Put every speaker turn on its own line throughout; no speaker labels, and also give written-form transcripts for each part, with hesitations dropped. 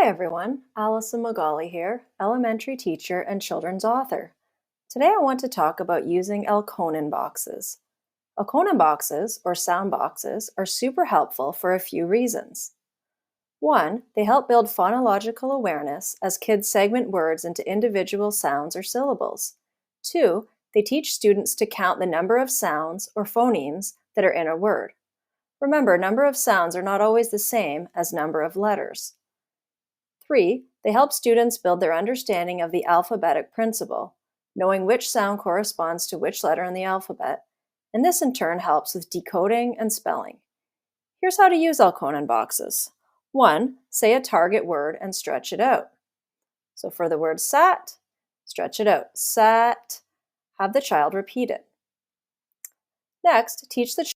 Hi everyone, Allison Magali here, elementary teacher and children's author. Today I want to talk about using Elkonin boxes. Elkonin boxes, or sound boxes, are super helpful for a few reasons. One, they help build phonological awareness as kids segment words into individual sounds or syllables. Two, they teach students to count the number of sounds or phonemes that are in a word. Remember, number of sounds are not always the same as number of letters. Three, they help students build their understanding of the alphabetic principle, knowing which sound corresponds to which letter in the alphabet, and this in turn helps with decoding and spelling. Here's how to use Elkonin boxes. 1. Say a target word and stretch it out. So for the word sat, stretch it out. Sat. Have the child repeat it. Next, teach the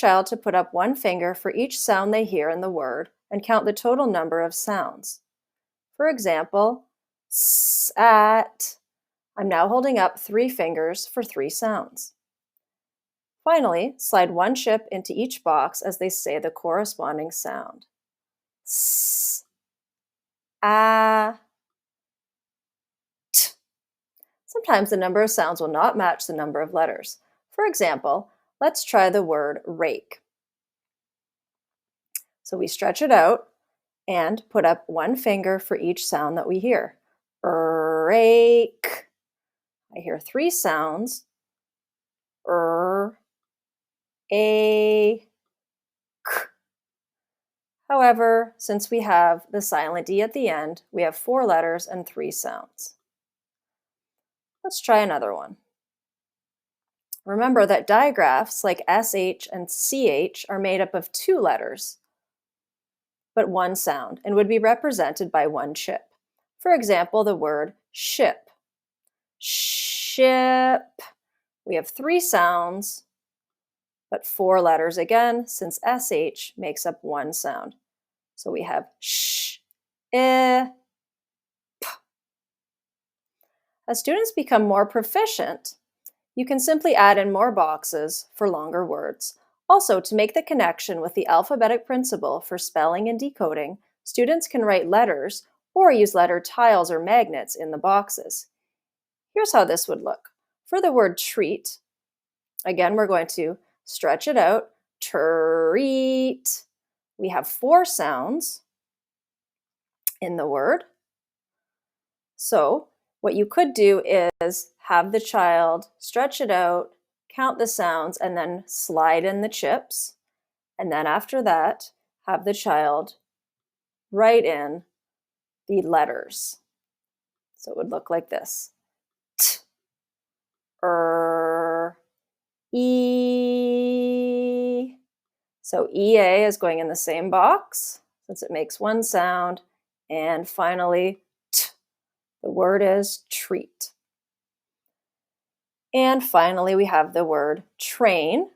child to put up one finger for each sound they hear in the word and count the total number of sounds. For example, sat. I'm now holding up 3 fingers for 3 sounds. Finally, slide one chip into each box as they say the corresponding sound. S, a, t. Sometimes the number of sounds will not match the number of letters. For example, let's try the word rake. So we stretch it out and put up one finger for each sound that we hear. Rake. I hear 3 sounds. A, k. However, since we have the silent D at the end, we have 4 letters and 3 sounds. Let's try another one. Remember that digraphs like SH and CH are made up of 2 letters, but 1 sound, and would be represented by 1 chip. For example, the word ship. Ship. We have 3 sounds, but 4 letters again, since SH makes up 1 sound. So we have sh, I, p. As students become more proficient, you can simply add in more boxes for longer words. Also, to make the connection with the alphabetic principle for spelling and decoding, students can write letters or use letter tiles or magnets in the boxes. Here's how this would look. For the word treat, again, we're going to stretch it out, treat. We have 4 sounds in the word. So what you could do is have the child stretch it out, count the sounds, and then slide in the chips. And then after that, have the child write in the letters. So it would look like this. T, E. So EA is going in the same box since it makes 1 sound. And finally, T. The word is treat. And finally, we have the word train.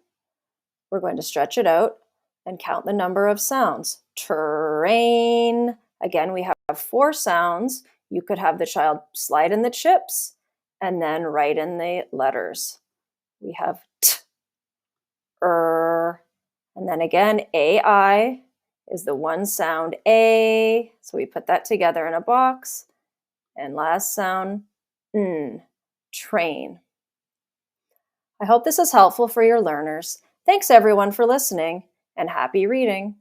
We're going to stretch it out and count the number of sounds. Train. Again, we have 4 sounds. You could have the child slide in the chips and then write in the letters. We have T, and then again, AI is the 1 sound A. So we put that together in a box. And last sound, N, train. I hope this is helpful for your learners. Thanks everyone for listening, and happy reading.